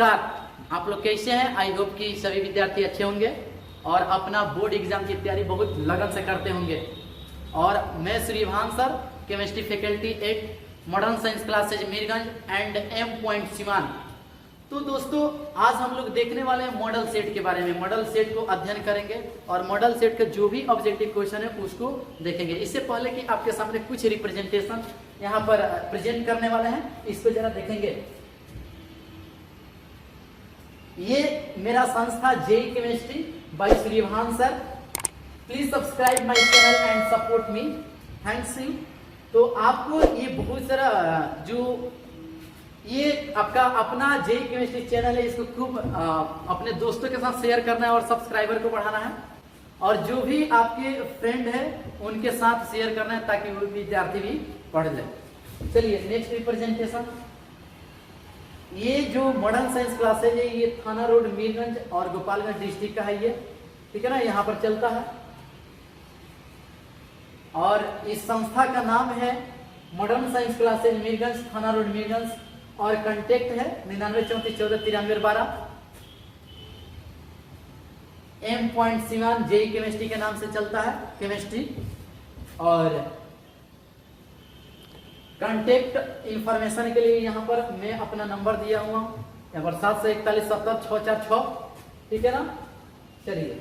नमस्कार, आप लोग कैसे हैं? आई होप कि सभी विद्यार्थी अच्छे होंगे और अपना बोर्ड एग्जाम की तैयारी बहुत लगन से करते होंगे। और मैं Shribhan sir, chemistry faculty at modern science classes Mirganj and M point Siwan. तो दोस्तों, आज हम लोग देखने वाले हैं मॉडल सेट के बारे में। मॉडल सेट को अध्ययन करेंगे और मॉडल सेट का जो भी ऑब्जेक्टिव क्वेश्चन है उसको देखेंगे। इससे पहले कि आपके सामने कुछ रिप्रेजेंटेशन यहाँ पर प्रेजेंट करने वाले हैं, इसको जरा देखेंगे। ये मेरा संस्था JE chemistry by Shribhan sir. Please subscribe my channel and support me, thanks you. तो आपको ये बहुत सारा जो ये आपका अपना जेई केमिस्ट्री चैनल है, इसको खूब अपने दोस्तों के साथ शेयर करना है और सब्सक्राइबर को बढ़ाना है। और जो भी आपके फ्रेंड है उनके साथ शेयर करना है ताकि वो विद्यार्थी भी पढ़ ले। चलिए नेक्स्ट रिप्रेजेंटेशन। ये जो मॉडर्न साइंस क्लासेज है ये थाना रोड मीरगंज और गोपालगंज डिस्ट्रिक्ट का है ये, ठीक है ना, यहाँ पर चलता है। और इस संस्था का नाम है मॉडर्न साइंस क्लासेज मीरगंज, थाना रोड मीरगंज। और कांटेक्ट है 9934149312। M point Siwan JE chemistry के नाम से चलता है केमिस्ट्री। और कांटेक्ट इंफॉर्मेशन के लिए यहाँ पर मैं अपना नंबर दिया हुआ हूँ, यहाँ पर 741707646, ठीक है ना। चलिए,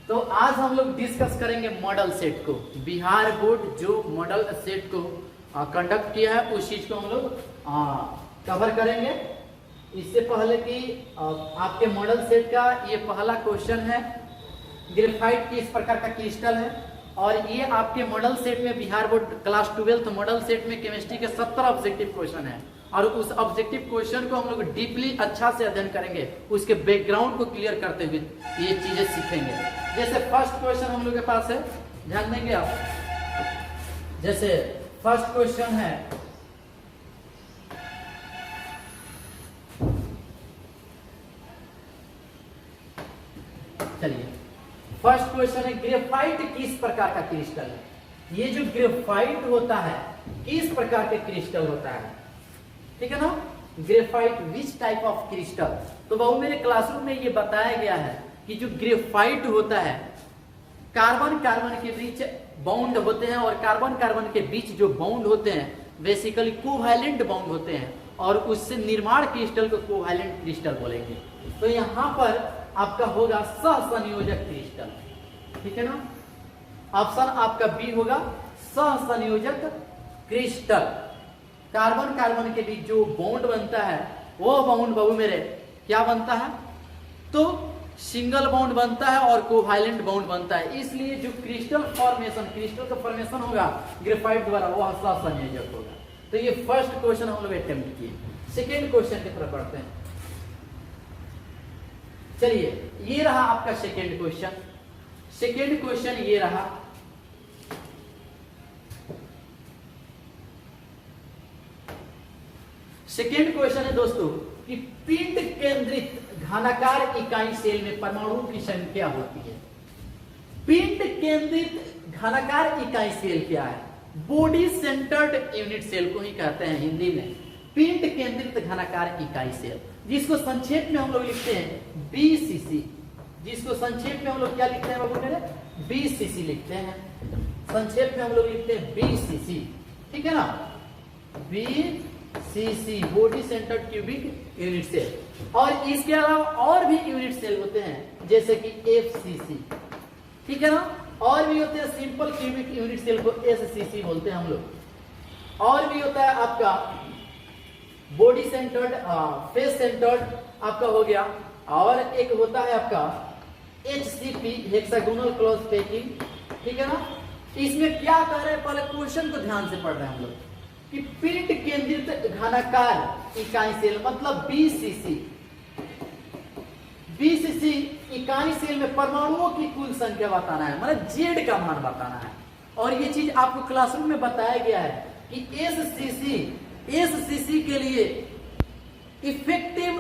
तो आज हम लोग डिस्कस करेंगे मॉडल सेट को। बिहार बोर्ड जो मॉडल सेट को कंडक्ट किया है उस चीज को हम लोग कवर करेंगे। इससे पहले कि आपके मॉडल सेट का ये पहला क्वेश्चन है, ग्रेफाइट किस प्रकार का क्रिस्टल है। और ये आपके मॉडल सेट में Bihar board class 12 model set में केमिस्ट्री के 70 ऑब्जेक्टिव क्वेश्चन है। और उस ऑब्जेक्टिव क्वेश्चन को हम लोग डीपली अच्छा से अध्ययन करेंगे, उसके बैकग्राउंड को क्लियर करते हुए ये चीजें सीखेंगे। जैसे फर्स्ट क्वेश्चन हम लोग के पास है, ध्यान देंगे आप। जैसे फर्स्ट क्वेश्चन है, चलिए फर्स्ट क्वेश्चन है, ग्रेफाइट किस प्रकार का क्रिस्टल है। ये जो ग्रेफाइट होता है किस प्रकार के क्रिस्टल होता है, ठीक है ना। Graphite which type of crystal. तो बहु मेरे क्लासरूम में ये बताया गया है कि जो ग्रेफाइट होता है, कार्बन कार्बन के बीच बॉन्ड होते हैं और कार्बन कार्बन के बीच जो बॉन्ड होते हैं बेसिकली कोवैलेंट बॉन्ड होते हैं और उससे निर्माण क्रिस्टल को कोवैलेंट क्रिस्टल बोलेंगे। तो यहाँ पर आपका होगा सहसंयोजक क्रिस्टल, ठीक है ना। ऑप्शन आपका बी होगा सहसंयोजक क्रिस्टल। कार्बन कार्बन के बीच जो बॉन्ड बनता है वो बॉन्ड बहु मेरे क्या बनता है, तो सिंगल बॉन्ड बनता है और कोवैलेंट बॉन्ड बनता है। इसलिए जो क्रिस्टल का फॉर्मेशन होगा ग्रेफाइट द्वारा वो सहसंयोजक होगा। तो ये फर्स्ट क्वेश्चन हम लोग अटेम्प्ट किए। सेकेंड क्वेश्चन की तरफ बढ़ते हैं। चलिए, ये रहा आपका सेकेंड क्वेश्चन। सेकेंड क्वेश्चन ये रहा, सेकेंड क्वेश्चन है दोस्तों कि पिंड केंद्रित घनाकार इकाई सेल में परमाणुओं की संख्या होती है। पिंड केंद्रित घनाकार इकाई सेल क्या है? बॉडी सेंटर्ड यूनिट सेल को ही कहते हैं हिंदी में पिंड केंद्रित घनाकार इकाई सेल, जिसको संक्षेप में हम लोग लिखते हैं बीसीसी। जिसको संक्षेप में हम लोग क्या लिखते हैं बाबू मेरे? बीसीसी लिखते हैं। संक्षेप में हम लोग लिखते हैं बीसीसी, ठीक है ना। BCC body centred cubic unit cell. और इसके अलावा और भी यूनिट सेल होते हैं जैसे कि एफसीसी, ठीक है ना। और भी होते हैं सिंपल क्यूबिक यूनिट सेल को एससीसी बोलते हैं हम लोग। और भी होता है आपका बॉडी सेंटर्ड, फेस सेंटर्ड आपका हो गया। और एक होता है आपका HCP हेक्सागोनल क्लोज पैकिंग, ठीक है ना। इसमें क्या कर रहे हैं, पहले क्वेश्चन को ध्यान से पढ़ रहे हैं हम लोग कि पिंड केंद्रित घनाकार इकाई सेल मतलब बीसीसी। बीसीसी इकाई सेल में परमाणुओं की कुल संख्या बताना है, मतलब जेड का मान बताना है। और ये चीज आपको क्लासरूम में बताया गया है कि एससीसी के लिए इफेक्टिव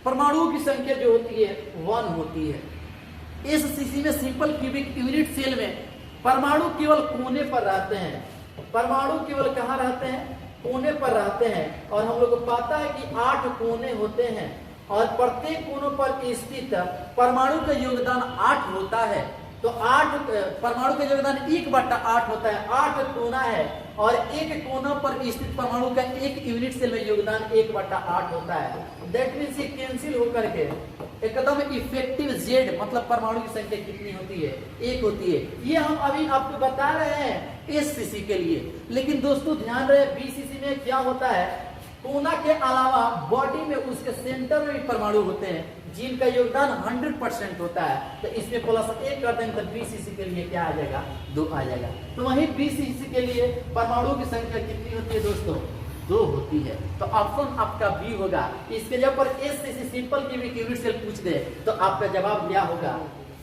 परमाणुओं की संख्या जो होती है 1 होती है। एससीसी में सिंपल क्यूबिक यूनिट सेल में परमाणु केवल कोने पर रहते हैं। परमाणु केवल कहाँ रहते हैं? कोने पर रहते हैं। और हम लोग को पता है कि 8 कोने होते हैं और प्रत्येक कोनों पर स्थित परमाणु का योगदान 8 होता है, तो 8 परमाणु का योगदान 1/8 होता है। 8 कोना है और एक कोना पर स्थित परमाणु का एक यूनिट सेल में योगदान 1/8 होता है। दैट मीन्स ये कैंसिल होकर के एकदम इफेक्टिव जेड मतलब परमाणु की संख्या कितनी होती है, 1 होती है। ये हम अभी आपको बता रहे हैं एससीसी के लिए, लेकिन दोस्तों ध्यान रहे बीसीसी में क्या होता है, कोना के अलावा बॉडी में उसके सेंटर में भी परमाणु होते हैं जिनका योगदान 100% होता है। तो इसमें +1 कर देंगे तो बीसीसी के लिए क्या आ जाएगा, 2 आ जाएगा। तो वहीं बीसीसी के लिए परमाणु की संख्या कितनी होती है दोस्तों, 2 होती है। तो ऑप्शन आपका बी होगा। इसके जब पर SCC simple cubic unit cell पूछ दे तो आपका जवाब क्या होगा,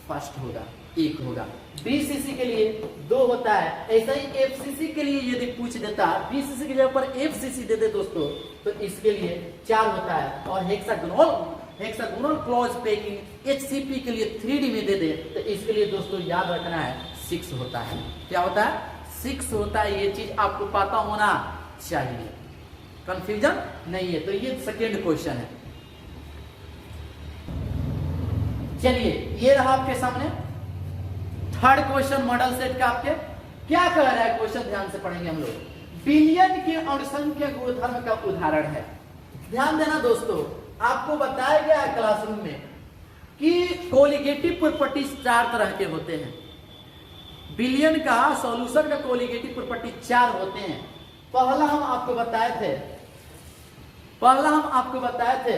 फर्स्ट होगा, 1 होगा। बीसीसी के लिए 2 होता है। ऐसा ही एफसीसी के लिए यदि पूछ देता, बीसीसी की जगह पर एफसीसी दे दे दोस्तों, तो इसके लिए 4 होता है। और हेक्सागोनल क्लॉज पैकिंग एचसीपी के लिए 3D में दे दे तो इसके लिए दोस्तों याद रखना है 6 होता है। क्या होता है, 6 होता है। ये चीज आपको पता होना चाहिए, कंफ्यूजन नहीं है। तो ये सेकेंड क्वेश्चन है। चलिए ये रहा आपके सामने थर्ड क्वेश्चन मॉडल सेट का। आपके क्या कह रहा है क्वेश्चन, ध्यान से पढ़ेंगे हम लोग। बिलियन के अणुसंख्या गुणधर्म का उदाहरण है। ध्यान देना दोस्तों, आपको बताया गया है क्लासरूम में कि कोलिगेटिव प्रॉपर्टी 4 तरह के होते हैं। बिलियन का सॉल्यूशन का कोलिगेटिव प्रॉपर्टी 4 होते हैं। पहला हम आपको बताए थे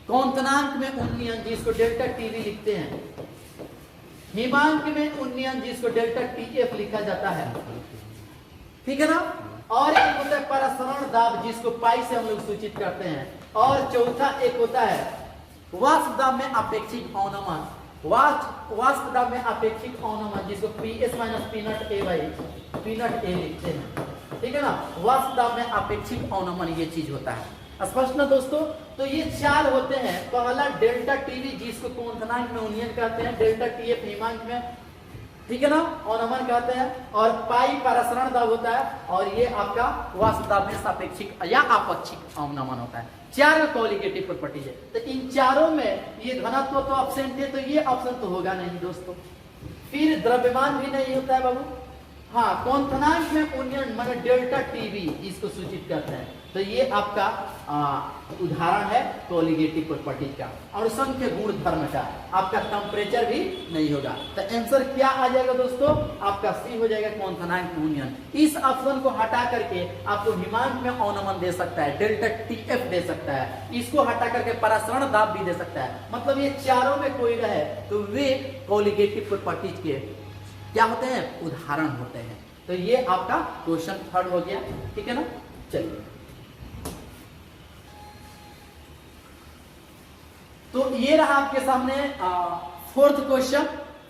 कौंतनांक में उन्नयन जिसको डेल्टा टीवी लिखते हैं, हिमांक में उन्नयन जिसको डेल्टा टीएफ लिखा जाता है, ठीक है ना। और एक होता है परासरण दाब जिसको पाई से हम लोग सूचित करते हैं। और चौथा एक होता है वाष्प दाब में अपेक्षिक अवनमन, वाष्प दाब में अपेक्षिक अवनमन जिसको PS - पीनट ए लिखते हैं, ठीक है ना। वाष्प दाब में अपेक्षिक अवनमन ये चीज होता है। स्पष्ट ना दोस्तों। तो ये 4 होते हैं। पहला डेल्टा टीवी जिसको क्वोंटनांक में उन्नयन कहते हैं, डेल्टा टीएफ हिमांक में, ठीक है ना, अवनमन कहते हैं। और पाई परासरण दाब होता है। और ये आपका वाष्प दाब में सापेक्षिक या आपेक्षिक अवनमन होता है। 4 कोलिगेटिव प्रॉपर्टी है। तो इन चारों में ये घनत्व तो एब्सेंट है, तो ये ऑप्शन तो होगा नहीं दोस्तों। फिर द्रव्यमान भी नहीं होता है बाबू। हाँ, क्वोंटनांक में उन्नयन माने डेल्टा टीवी इसको सूचित करते हैं। तो ये आपका उदाहरण है कोलिगेटिव प्रॉपर्टी का। और संख्य गुण धर्म का आपका टेम्परेचर भी नहीं होगा। तो आंसर क्या आ जाएगा दोस्तों, आपका सी हो जाएगा क्वोंटनांक में उन्नयन। इस ऑप्शन को हटा करके आपको हिमांक में अवनमन दे सकता है, डेल्टा टीएफ दे सकता है, इसको हटा करके परासरण दाब भी दे सकता है। मतलब ये चारों में कोई रहे तो वे कोलिगेटिव प्रॉपर्टीज के क्या होते हैं, उदाहरण होते हैं। तो ये आपका क्वेश्चन थर्ड हो गया, ठीक है ना। चलिए तो ये रहा आपके सामने फोर्थ क्वेश्चन।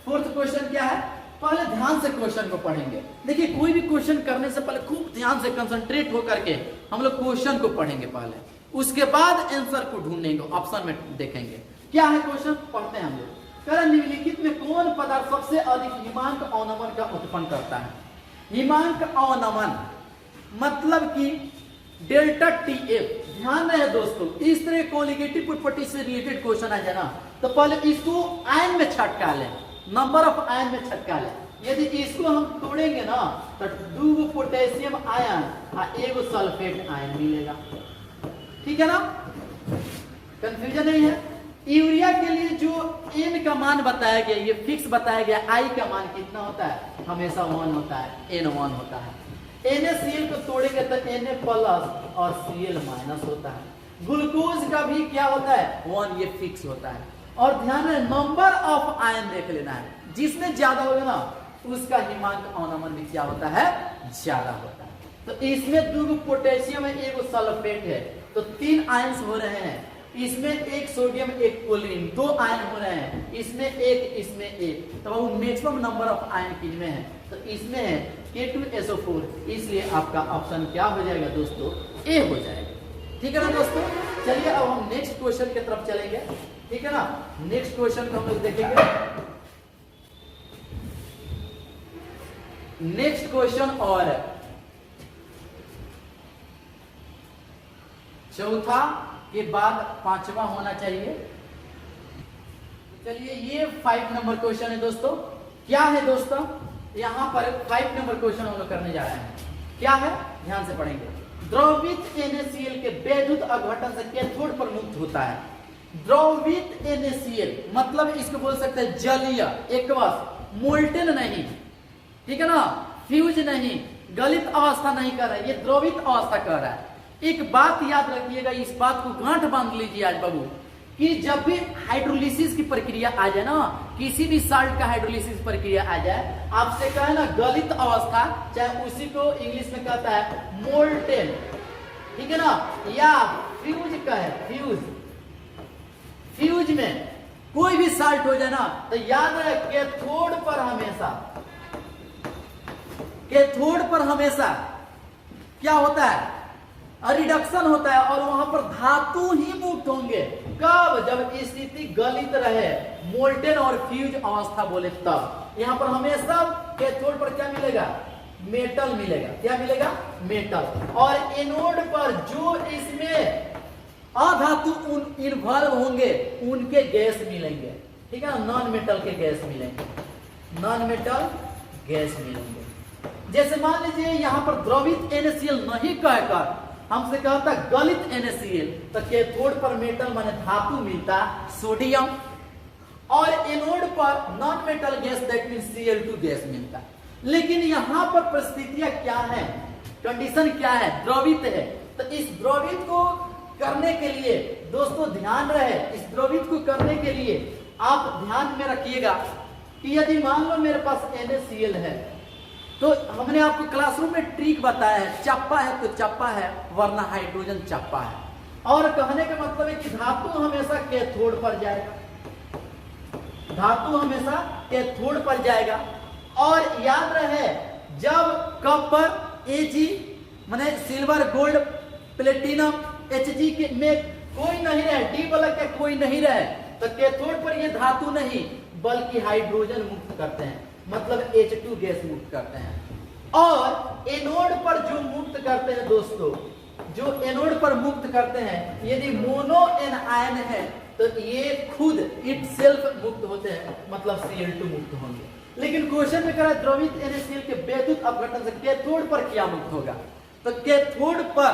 फोर्थ क्वेश्चन क्या है, पहले ध्यान से क्वेश्चन को पढ़ेंगे। देखिए कोई भी क्वेश्चन करने से पहले खूब ध्यान से कंसंट्रेट होकर के हम लोग क्वेश्चन को पढ़ेंगे पहले, उसके बाद आंसर को ढूंढेंगे, ऑप्शन में देखेंगे क्या है क्वेश्चन। पढ़ते हैं हम लोग। निम्नलिखित में कौन पदार्थ सबसे अधिक हिमांक अवनमन का उत्पन्न करता है। हिमांक अवनमन मतलब कि डेल्टा टीएफ। ध्यान रहे दोस्तों, इस तरह कोलिगेटिव प्रॉपर्टी से रिलेटेड क्वेश्चन आ जाए ना तो पहले इसको आयन में छटका लें, नंबर ऑफ आयन में छटका लें। यदि इसको हम तोड़ेंगे ना तो 2 पोटेशियम आयन और 1 सल्फेट आयन मिलेगा, ठीक है ना, कंफ्यूजन नहीं है। यूरिया के लिए जो N का मान बताया गया, ये फिक्स बताया गया, I का मान कितना होता है, हमेशा 1 होता है, N1 होता है। NaCl को तोड़ेंगे तो Na प्लस और Cl माइनस होता है। ग्लूकोज का भी क्या होता है, 1, ये फिक्स होता है। और ध्यान रहे नंबर ऑफ आयन देख लेना है, जिसमें ज्यादा होगा ना उसका हिमांक अवनमन भी क्या होता है, ज्यादा होता है। तो इसमें 2 पोटेशियम है, 1 सल्फेट है, तो 3 आयन्स हो रहे हैं। इसमें 1 सोडियम 1 क्लोरीन, 2 आयन हो रहे हैं। इसमें 1 इसमें 1, तो वो मैक्सिमम नंबर ऑफ आयन किसमें है, तो इसमें है K2SO4। इसलिए आपका ऑप्शन क्या हो जाएगा दोस्तों, ए हो जाएगा, ठीक है ना दोस्तों। चलिए अब हम नेक्स्ट क्वेश्चन की तरफ चलेंगे, ठीक है ना। नेक्स्ट क्वेश्चन को हम लोग देखेंगे। नेक्स्ट क्वेश्चन और 4था के बाद 5वां होना चाहिए। चलिए ये 5 नंबर क्वेश्चन है दोस्तों। क्या है दोस्तों, यहाँ पर 5 नंबर क्वेश्चन हम लोग करने जा रहे हैं। क्या है, ध्यान से पढ़ेंगे। द्रवित NaCl के विद्युत अपघटन से कैथोड पर मुक्त होता है। द्रवित NaCl मतलब इसको बोल सकते हैं जलीय, एक्वस, मोल्टेन नहीं, ठीक है ना, फ्यूज नहीं, गलित अवस्था नहीं कर रहा है, ये द्रवित अवस्था कर रहा है। एक बात याद रखिएगा, इस बात को गांठ बांध लीजिए आज बाबू, कि जब भी हाइड्रोलिसिस की प्रक्रिया आ जाए ना, किसी भी साल्ट का हाइड्रोलिसिस प्रक्रिया आ जाए, आपसे कहे ना गलित अवस्था, चाहे उसी को इंग्लिश में कहता है मोल्टेन, ठीक है ना, या फ्यूज का है, फ्यूज में कोई भी साल्ट हो जाए ना, तो याद रहे कैथोड पर हमेशा क्या होता है, रिडक्शन होता है, और वहां पर धातु ही मुक्त होंगे। कब, जब स्थिति गलित रहे, मोल्टेन और फ्यूज अवस्था बोले तब। यहां पर हमेशा कैथोड पर क्या मिलेगा, मेटल मिलेगा। क्या मिलेगा, मेटल। और एनोड पर जो इसमें अधातु इन्वॉल्व होंगे उनके गैस मिलेंगे, ठीक है, नॉन मेटल के गैस मिलेंगे, नॉन मेटल गैस मिलेंगे। जैसे मान लीजिए यहां पर द्रवित NaCl नहीं कहकर हमसे कहता गलित NaCl, तो कैथोड पर मेटल माने धातु मिलता सोडियम, और एनोड पर non metal gas that means Cl2 gas मिलता। लेकिन यहां पर परिस्थितियां क्या है, कंडीशन क्या है, द्रवित है। तो इस द्रवित को करने के लिए दोस्तों ध्यान रहे, इस द्रवित को करने के लिए आप ध्यान में रखिएगा कि यदि मान लो मेरे पास NaCl है, तो हमने आपको क्लासरूम में ट्रिक बताया है, चप्पा है तो चप्पा है, वरना हाइड्रोजन चप्पा है। और कहने का मतलब है कि धातु हमेशा कैथोड पर जाएगा, धातु हमेशा कैथोड पर जाएगा। और याद रहे जब कॉपर Ag माने सिल्वर, गोल्ड, प्लेटिनम, Hg के में कोई नहीं रहे, डी बलक के कोई नहीं रहे, तो कैथोड पर ये धातु नहीं बल्कि हाइड्रोजन मुक्त करते हैं, मतलब H2 गैस मुक्त करते हैं। और एनोड पर जो मुक्त करते हैं दोस्तों, जो एनोड पर मुक्त करते हैं, यदि मोनो एनायन है तो ये खुद इट सेल्फ मुक्त होते हैं, मतलब Cl2 मुक्त होंगे। लेकिन क्वेश्चन में कह रहा है द्रवित NaCl के विद्युत अपघटन से कैथोड पर क्या मुक्त होगा। तो कैथोड पर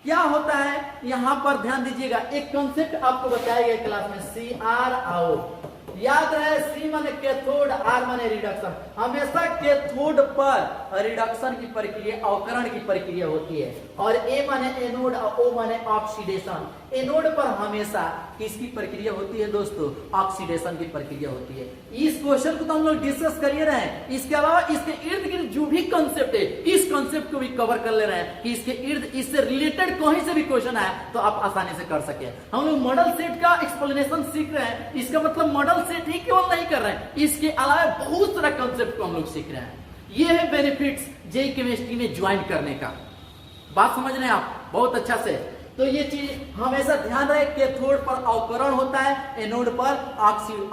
क्या होता है, यहां पर ध्यान दीजिएगा, एक कॉन्सेप्ट आपको बताया गया क्लास में, CrO। याद रहे, C माने कैथोड, R माने रिडक्शन। हमेशा कैथोड पर रिडक्शन की प्रक्रिया, अवकरण की प्रक्रिया होती है, और A माने एनोड और O माने ऑक्सीडेशन। एनोड पर हमेशा किसकी प्रक्रिया होती है दोस्तों, ऑक्सीडेशन की प्रक्रिया होती है। इस क्वेश्चन को तो हम लोग डिस्कस कर रहे हैं, इसके अलावा इसके इर्द गिर्द जो भी कंसेप्ट है, इस कंसेप्ट को भी कवर कर ले रहे हैं कि इसके इर्द इससे रिलेटेड कहीं से भी क्वेश्चन आए तो आप आसानी से कर सके। हम लोग मॉडल सेट का एक्सप्लेनेशन सीख रहे हैं, इसका मतलब मॉडल सेट ही केवल नहीं कर रहे हैं, इसके अलावा बहुत सारा कंसेप्ट को हम लोग सीख रहे हैं। ये है बेनिफिट्स जेईई केमिस्ट्री में ज्वाइन करने का। बात समझ रहे हैं आप बहुत अच्छा से। तो ये चीज हमेशा ध्यान रहे, कैथोड पर अवकरण होता है, एनोड पर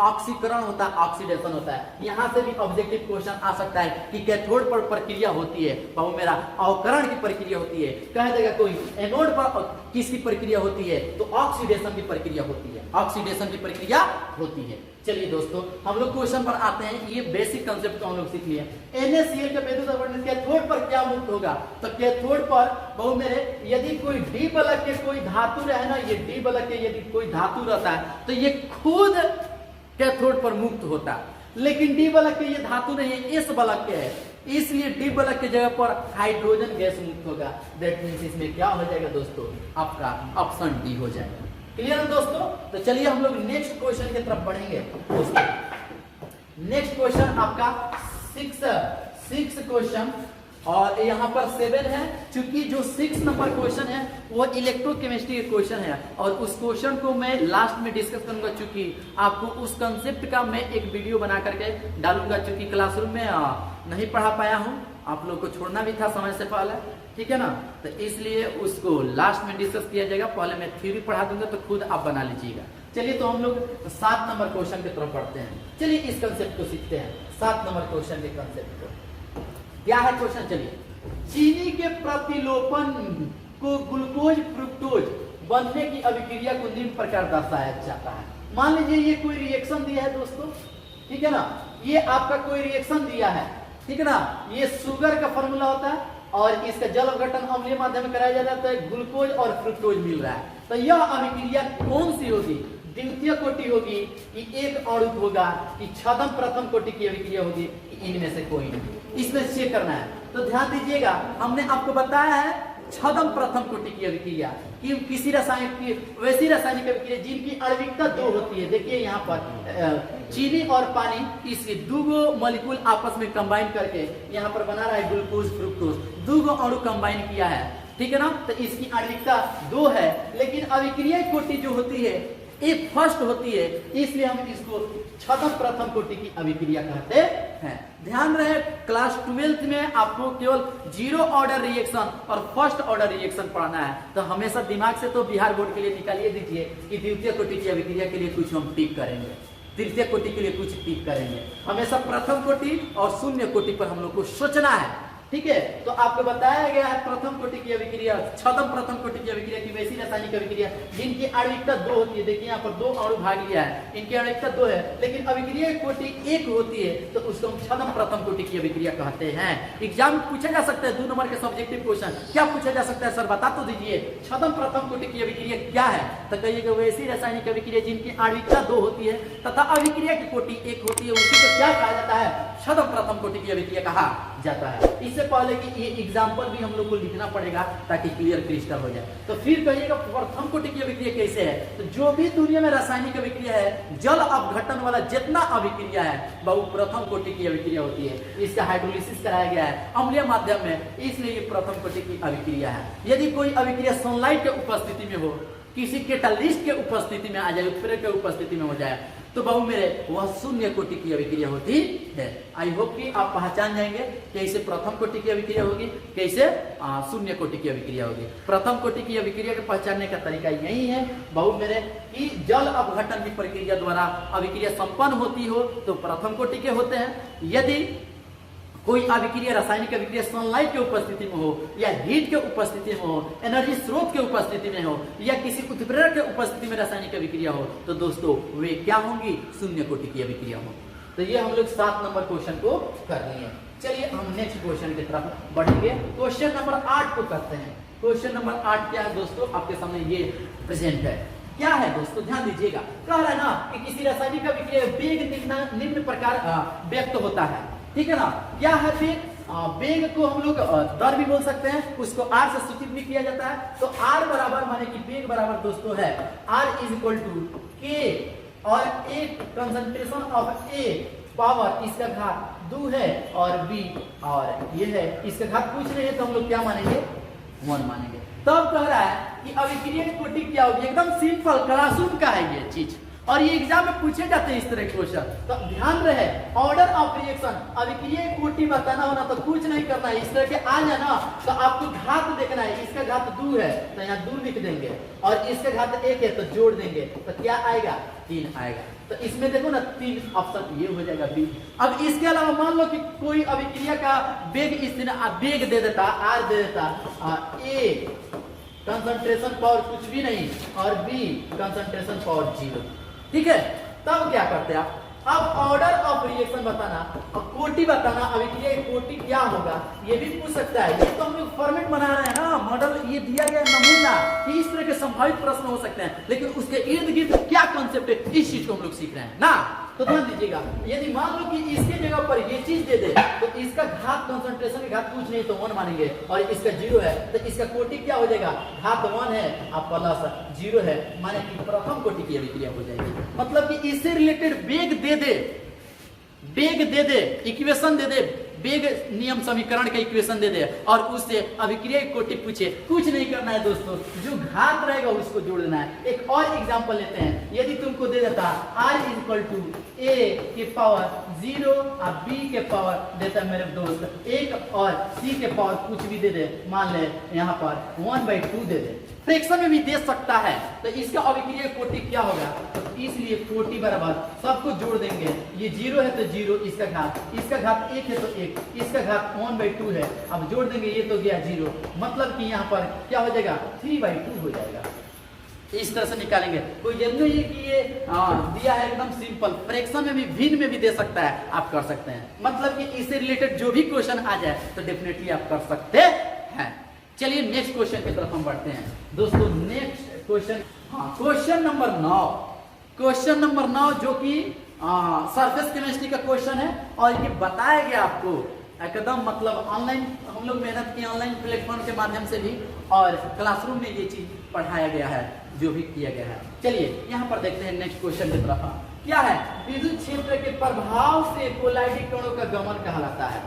ऑक्सीकरण होता है, ऑक्सीडेशन होता है। यहां से भी ऑब्जेक्टिव क्वेश्चन आ सकता है कि कैथोड पर प्रक्रिया होती है, बाबू मेरा अवकरण की प्रक्रिया होती है, कह देगा कोई एनोड पर किसकी प्रक्रिया होती है, तो ऑक्सीडेशन की प्रक्रिया होती है, ऑक्सीडेशन की प्रक्रिया होती है। चलिए दोस्तों हम लोग क्वेश्चन पर आते हैं। ये बेसिक कंसेप्ट को हम लोग सीख लिए। NaCl के विद्युत अपघटन कैथोड पर क्या मुक्त होगा, तो कैथोड पर बहु मेरे यदि कोई डी बलक के कोई धातु रहे ना, ये डी बलक के यदि कोई धातु रहता है तो ये खुद कैथोड पर मुक्त होता है। लेकिन डी बलक के ये धातु नहीं है, एस बलक के है, इसलिए डी बलक के जगह पर हाइड्रोजन गैस मुक्त होगा। दैट मीन्स इसमें क्या हो जाएगा दोस्तों, आपका ऑप्शन डी हो जाएगा। क्लियर है दोस्तों। तो चलिए हम लोग नेक्स्ट क्वेश्चन की तरफ बढ़ेंगे दोस्तों। नेक्स्ट क्वेश्चन आपका 6 क्वेश्चन, और यहाँ पर 7 है। चूंकि जो 6 नंबर क्वेश्चन है वो इलेक्ट्रोकेमिस्ट्री के क्वेश्चन है, और उस क्वेश्चन को मैं लास्ट में डिस्कस करूंगा। चूंकि आपको उस कंसेप्ट का मैं एक वीडियो बना करके डालूंगा, चूंकि क्लासरूम में नहीं पढ़ा पाया हूँ, आप लोग को छोड़ना भी था समय से पहले, ठीक है ना, तो इसलिए उसको लास्ट में डिस्कस किया जाएगा। पहले मैं थ्योरी पढ़ा दूंगा तो खुद आप बना लीजिएगा। चलिए तो हम लोग 7 नंबर क्वेश्चन की तरफ बढ़ते हैं। चलिए इस कंसेप्ट को सीखते हैं, 7 नंबर क्वेश्चन के कंसेप्ट को। क्या है क्वेश्चन, चलिए। चीनी के प्रतिलोपन को ग्लूकोज, फ्रुक्टोज बनने की अभिक्रिया को निम्न प्रकार दर्शाया जाता है। मान लीजिए ये कोई रिएक्शन दिया है दोस्तों, ठीक है ना, ये आपका कोई रिएक्शन दिया है, ठीक है ना, ये शुगर का फॉर्मूला होता है और इसका जल अपघटन अम्लीय माध्यम में कराया जाता है, ग्लूकोज और फ्रुक्टोज मिल रहा है। तो यह अभिक्रिया कौन सी होगी? द्वितीय कोटि होगी कि एक अणु होगा कि छदम प्रथम कोटि की अभिक्रिया होगी, इनमें से कोई नहीं। इसमें चेक करना है। तो ध्यान दीजिएगा, हमने आपको बताया है छदम प्रथम कोटि की अभिक्रिया कि किसी रसायन की वैसी रासायनिक अभिक्रिया जिनकी आणविकता 2 होती है। देखिए यहाँ पर चीनी और पानी, इसके 2 मॉलिक्यूल आपस में कंबाइन करके यहाँ पर बना रहा है ग्लूकोज फ्रुक्टोज, 2 अणु कंबाइन किया है, ठीक है ना। तो इसकी आणविकता 2 है, लेकिन अभिक्रिया कोटि जो होती है एक फर्स्ट होती है, इसलिए हम इसको छदम प्रथम कोटि की अभिक्रिया कहते हैं। ध्यान रहे, क्लास 12th में आपको केवल 0 ऑर्डर रिएक्शन और फर्स्ट ऑर्डर रिएक्शन पढ़ना है। तो हमेशा दिमाग से तो बिहार बोर्ड के लिए निकालिए दीजिए कि द्वितीय कोटि की अभिक्रिया के लिए कुछ हम टिक करेंगे, तृतीय कोटि के लिए कुछ टिक करेंगे। हमेशा प्रथम कोटि और शून्य कोटि पर हम लोग को सोचना है, ठीक है। तो आपको बताया गया है प्रथम कोटि की अभिक्रिया, छदम प्रथम कोटि की अभिक्रिया की वैसी रासायनिक अभिक्रिया जिनकी आणविकता 2 होती है। देखिए यहाँ पर 2 अणु भाग लिया है, इनकी आणविकता 2 है, लेकिन अभिक्रिया कोटि 1 होती है, तो उसको हम छदम प्रथम कोटि की अभिक्रिया कहते हैं। एग्जाम में पूछा जा सकता है 2 नंबर के सब्जेक्टिव क्वेश्चन, क्या पूछा जा सकता है सर बता तो दीजिए, छदम प्रथम कोटि की अभिक्रिया क्या है? तो कहिएगा वैसी रासायनिक अभिक्रिया जिनकी आणविकता 2 होती है तथा अभिक्रिया की कोटि 1 होती है, उसी को क्या कहा जाता है? छदम प्रथम कोटि की अभिक्रिया कहा जाता है। इससे पहले कि ये एग्जाम्पल भी हम लोग को लिखना पड़ेगा ताकि क्लियर क्रिस्टल हो जाए। तो फिर कहिएगा प्रथम कोटि की अभिक्रिया कैसे है? तो जो भी दुनिया में रासायनिक अभिक्रिया है, जल अपघटन वाला जितना अभिक्रिया है वो प्रथम कोटि की अभिक्रिया होती है। इसका हाइड्रोलिसिस कराया गया है अम्लीय माध्यम में, इसलिए ये प्रथम कोटि की अभिक्रिया है। यदि कोई अभिक्रिया सनलाइट के उपस्थिति में हो, किसी कैटालिस्ट के उपस्थिति में आ जाए, उत्प्रेरक के उपस्थिति में हो जाए, तो बहु मेरे वह शून्य कोटि की अभिक्रिया होती है। आई होप कि आप पहचान जाएंगे कैसे प्रथम कोटि की अभिक्रिया होगी, कैसे शून्य कोटि की अभिक्रिया होगी। प्रथम कोटि की अभिक्रिया को पहचानने का तरीका यही है बहु मेरे कि जल अपघटन की प्रक्रिया द्वारा अभिक्रिया संपन्न होती हो तो प्रथम कोटि के होते हैं। यदि कोई अभिक्रिया रासायनिक अभिक्रिया सनलाइट के उपस्थिति में हो या हीट के उपस्थिति में हो, एनर्जी स्रोत के उपस्थिति में हो या किसी उत्प्रेरक के उपस्थिति में रासायनिक अभिक्रिया हो, तो दोस्तों वे क्या होंगी? शून्य कोटि की अभिक्रिया हो। तो ये हम लोग 7 नंबर क्वेश्चन को कर लिए। चलिए हम नेक्स्ट क्वेश्चन की तरफ बढ़ेंगे। क्वेश्चन नंबर 8 को करते हैं। क्वेश्चन नंबर 8 क्या है दोस्तों? आपके सामने ये प्रेजेंट है। क्या है दोस्तों? ध्यान दीजिएगा। कह रहा है ना कि किसी रासायनिक अभिक्रिया वेग निम्न प्रकार व्यक्त होता है, ठीक है ना। क्या है वेग? वेग को हम लोग दर भी बोल सकते हैं, उसको R से सूचित भी किया जाता है। तो R बराबर माने कि वेग बराबर दोस्तों है R is equal to K और एक कंसंट्रेशन ऑफ A पावर इसका घात 2 है और B और ये है इसका घात कुछ नहीं है, तो हम लोग क्या मानेंगे? 1 मानेंगे। तब कह रहा है कि अभिक्रिया की कोटि क्या होगी? एकदम सिंपल क्लासरूम का है ये चीज, और ये एग्जाम में पूछे जाते हैं इस तरह के क्वेश्चन। तो ध्यान रहे, ऑर्डर ऑफ रिएक्शन अभिक्रिया कोटि बताना होना तो कुछ नहीं करना है, इस तरह के आ जाना तो आपको घात देखना है। इसका घात 2 है तो यहाँ 2 लिख देंगे और इसका घात 1 है तो जोड़ देंगे, तो क्या आएगा? 3 आएगा। तो इसमें देखो ना 3 ऑप्शन ये हो जाएगा बी। अब इसके अलावा मान लो कि कोई अभिक्रिया का वेग इस तरह वेग दे देता, R दे देता, A कंसंट्रेशन पावर कुछ भी नहीं और B कंसंट्रेशन पावर 0, ठीक है। तब क्या करते हैं आप? अब ऑर्डर ऑफ रिएक्शन बताना और कोटि बताना, अभिक्रिया की कोटि क्या होगा ये भी पूछ सकता है। ये तो हम लोग फॉर्मेट बना रहे हैं ना, मॉडल ये दिया गया नमूना कि इस तरह के संभावित प्रश्न हो सकते हैं, लेकिन उसके इर्द गिर्द क्या कॉन्सेप्ट है इस चीज को हम लोग सीख रहे हैं ना। तो ध्यान दीजिएगा, यदि मान लो कि इसके जगह पर ये चीज दे दे तो इसका घात कंसंट्रेशन के घात कुछ नहीं तो 1 मानेंगे और इसका 0 है तो इसका कोटि क्या हो जाएगा? घात 1 है आप प्लस 0 है, माने कि प्रथम कोटि की अभिक्रिया हो जाएगी। मतलब कि इससे रिलेटेड वेग दे दे, इक्वेशन दे दे, वेग नियम समीकरण का इक्वेशन दे दे और उससे अभिक्रिया की कोटि पूछे, कुछ नहीं करना है दोस्तों, जो घात रहेगा उसको जोड़ देना है। एक और एग्जांपल लेते हैं। यदि तुमको दे देता R is equal to A की पावर 0 और B के पावर देता है मेरे दोस्त 1 और C के पावर कुछ भी दे दे, मान ले यहाँ पर 1/2 दे दे, फ्रैक्शन में भी दे सकता है, तो इसका अभिक्रिया कोटि क्या होगा? तो इसलिए कोटि बराबर सबको जोड़ देंगे, ये 0 है तो 0, इसका घात 1 है तो 1, इसका घात 1/2 है, अब जोड़ देंगे ये तो गया 0, मतलब कि यहाँ पर क्या हो जाएगा? 3/2 हो जाएगा। इस तरह से निकालेंगे। कोई जरूरी नहीं है कि ये दिया है एकदम सिंपल, फ्रैक्शन में भी, भिन्न में भी दे सकता है, आप कर सकते हैं। मतलब कि इससे रिलेटेड जो भी क्वेश्चन आ जाए तो डेफिनेटली आप कर सकते हैं। चलिए नेक्स्ट क्वेश्चन की तरफ हम बढ़ते हैं दोस्तों। Next question, question number 9, question number 9 जो कि सरफेस केमिस्ट्री का क्वेश्चन है। और ये बताया गया आपको एकदम, मतलब ऑनलाइन हम लोग मेहनत की, ऑनलाइन प्लेटफॉर्म के माध्यम से भी, और क्लासरूम में ये चीज पढ़ाया गया है, जो भी किया गया है। चलिए यहाँ पर देखते हैं नेक्स्ट क्वेश्चन की तरफ। क्या है? विद्युत क्षेत्र के प्रभाव से कोलाइडिक कणों का गमन कहलाता है।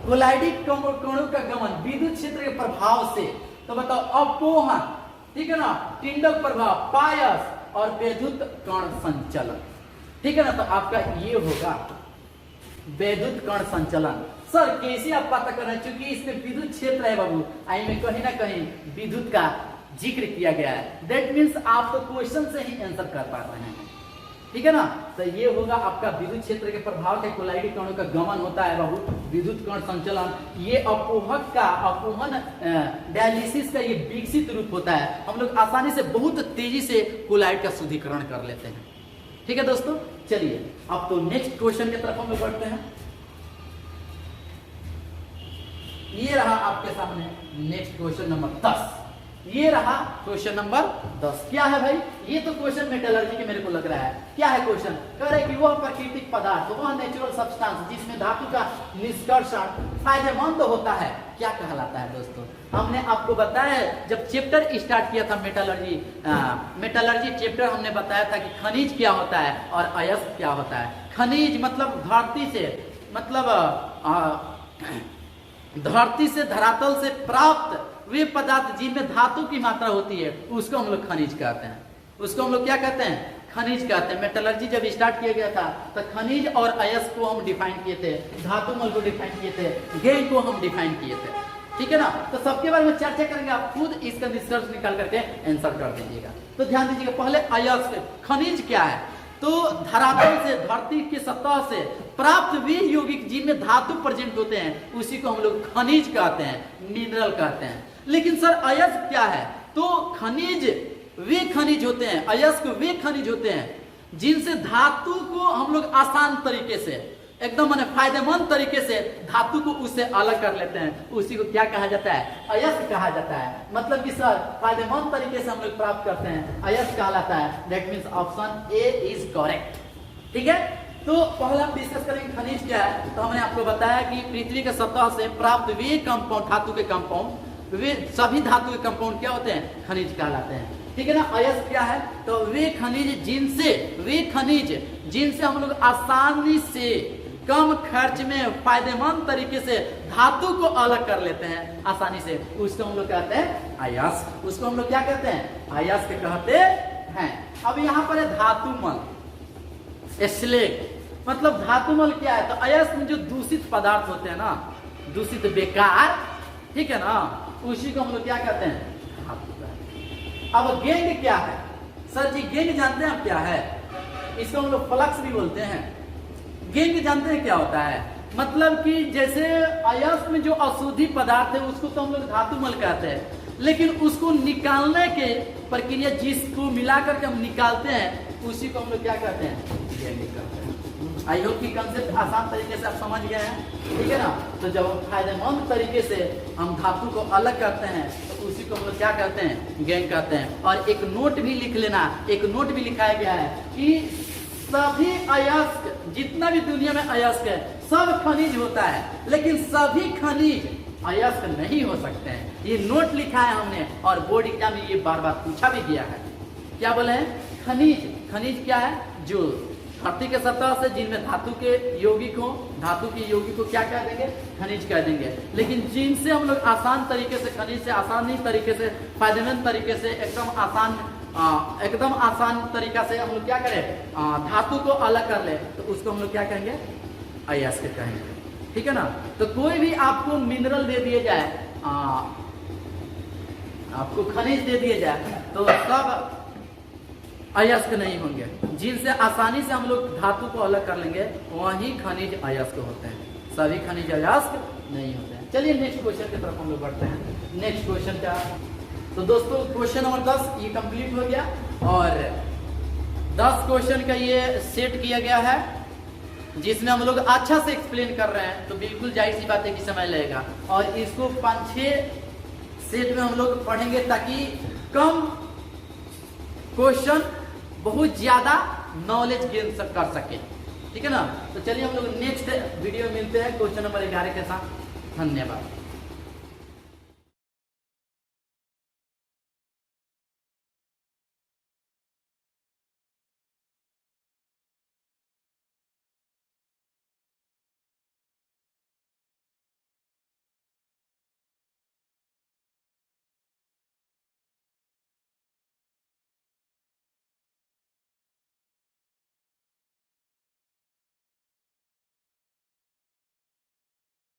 कोलाइडिक कणों का गमन विद्युत क्षेत्र के प्रभाव से, तो बताओ अपोहन, ठीक है ना, टिंडल प्रभाव, पायस और वैद्युत कण संचलन, ठीक है ना। तो आपका ये होगा वैद्युत कण संचलन। सर कैसे आप पता कर रहे हैं? क्योंकि इसमें विद्युत क्षेत्र है बाबू, आई में कहीं ना कहीं विद्युत का जिक्र किया गया है। दैट मीन्स आप तो क्वेश्चन से ही आंसर कर पा रहे हैं, ठीक है ना। तो ये होगा आपका विद्युत क्षेत्र के प्रभाव के कोलाइडिक कणों का गमन होता है बाबू, विद्युत कण संचलन। ये अपोहक का, अपोहन डायलिसिस का ये विकसित रूप होता है। हम लोग आसानी से, बहुत तेजी से कोलाइड का शुद्धिकरण कर लेते हैं, ठीक है दोस्तों। चलिए अब तो नेक्स्ट क्वेश्चन की तरफ हम लोग बढ़ते हैं। ये रहा आपके सामने नेक्स्ट क्वेश्चन नंबर 10। ये रहा क्वेश्चन नंबर 10। क्या है भाई? ये तो क्वेश्चन मेटलर्जी के मेरे को लग रहा है। क्या है क्वेश्चन? कह रहे कि वह प्राकृतिक पदार्थ, वह नेचुरल सब्सटेंस जिसमें धातु का निष्कर्षण फायदेमंद होता है, क्या कहलाता है दोस्तों? हमने आपको बताया जब चैप्टर स्टार्ट किया था मेटलर्जी चैप्टर, हमने बताया था कि खनिज क्या होता है और अयस्क क्या होता है। खनिज मतलब धरती से, मतलब धरती से, धरातल से प्राप्त वे पदार्थ जिनमें धातु की मात्रा होती है, उसको हम लोग खनिज कहते हैं। उसको हम लोग क्या कहते हैं? खनिज कहते हैं। मेटलर्जी जब स्टार्ट किया गया था तो खनिज और अयस्क को हम डिफाइन किए थे, धातु मल को डिफाइन किए थे, गैंग को हम डिफाइन किए थे, ठीक है ना। तो सबके बारे में चर्चा करेंगे, आप खुद इसका निष्कर्ष निकाल करके आंसर कर दीजिएगा। तो ध्यान दीजिएगा, पहले अयस्क, खनिज क्या है? तो धरातल से, धरती की सतह से प्राप्त वे यौगिक जिनमें धातु प्रेजेंट होते हैं, उसी को हम लोग खनिज कहते हैं, मिनरल कहते हैं। लेकिन सर अयस्क क्या है? तो खनिज वे खनिज होते हैं, अयस्क वे खनिज होते हैं जिनसे धातु को हम लोग आसान तरीके से, एकदम माने फायदेमंद तरीके से धातु को उससे अलग कर लेते हैं, उसी को क्या कहा जाता है? अयस्क कहा जाता है। मतलब कि सर फायदेमंद तरीके से हम लोग प्राप्त करते हैं, अयस्क कहलाता है। That means option A is correct, ठीक है। तो पहले हम डिस्कस करेंगे खनिज क्या है। तो हमने आपको बताया कि पृथ्वी के सतह से प्राप्त वे कंपाउंड, धातु के कंपाउंड, वे सभी धातु के कंपाउंड क्या होते हैं? खनिज कहलाते हैं, ठीक है ना। अयस्क क्या है? तो वे खनिज जिनसे हम लोग आसानी से, कम खर्च में, फायदेमंद तरीके से धातु को अलग कर लेते हैं आसानी से, उसको हम लोग कहते हैं अयस्क। उसको हम लोग क्या कहते हैं? अयस्क कहते हैं। अब यहाँ पर है धातुमल, स्लेग, मतलब धातुमल क्या है? तो अयस्क में जो दूषित पदार्थ होते हैं ना, दूषित, बेकार, ठीक है ना, उसी को हम लोग क्या कहते हैं? धातु। अब गेंग क्या है? सर जी गेंग जानते हैं आप क्या है? इसको हम लोग फ्लक्स भी बोलते हैं। गेंग जानते हैं क्या होता है? मतलब कि जैसे अयस्क में जो अशुद्धि पदार्थ है उसको तो हम लोग धातुमल कहते हैं, लेकिन उसको निकालने के प्रक्रिया, जिसको मिलाकर के हम निकालते हैं, उसी को हम लोग क्या कहते हैं? गेंग कहते हैं। आई होप कि कंसेप्ट आसान तरीके से आप समझ गए हैं, ठीक है ना। तो जब हम फायदेमंद तरीके से हम धातु को अलग करते हैं तो उसी को हम लोग क्या कहते हैं? गेंग कहते हैं। और एक नोट भी लिख लेना, एक नोट भी लिखाया गया है कि सभी अयस्क, जितना भी दुनिया में अयस्क है, सब खनिज होता है, लेकिन सभी खनिज अयस्क नहीं हो सकते हैं। ये नोट लिखा है हमने, और बोर्ड एग्जाम में ये बार बार पूछा भी गया है। क्या बोले हैं? खनिज। खनिज क्या है? जो धरती के सतह से, जिनमें धातु के यौगिक हो, धातु के यौगिक को क्या कह देंगे? खनिज कह देंगे। लेकिन जिनसे हम लोग आसान तरीके से, खनिज से आसानी तरीके से, फायदेमंद तरीके से, एकदम आसान तरीका से हम लोग क्या करें? धातु को अलग कर ले, तो उसको हम लोग क्या कहेंगे? अयस्क कहेंगे, ठीक है ना। तो कोई भी आपको मिनरल दे दिए जाए, आपको खनिज दे दिए जाए, तो सब अयस्क नहीं होंगे। जिनसे आसानी से हम लोग धातु को अलग कर लेंगे, वही खनिज अयस्क होते हैं, सभी खनिज अयस्क नहीं होते हैं। चलिए नेक्स्ट क्वेश्चन की तरफ हम लोग बढ़ते हैं। नेक्स्ट क्वेश्चन का तो दोस्तों क्वेश्चन नंबर 10 ये कंप्लीट हो गया और 10 क्वेश्चन का ये सेट किया गया है जिसमें हम लोग अच्छा से एक्सप्लेन कर रहे हैं, तो बिल्कुल जाहिर सी बात है कि समय लगेगा और इसको 5-6 सेट में हम लोग पढ़ेंगे ताकि कम क्वेश्चन बहुत ज्यादा नॉलेज गेन कर सके। ठीक है ना। तो चलिए हम लोग नेक्स्ट वीडियो में मिलते हैं क्वेश्चन नंबर 11 के साथ। धन्यवाद।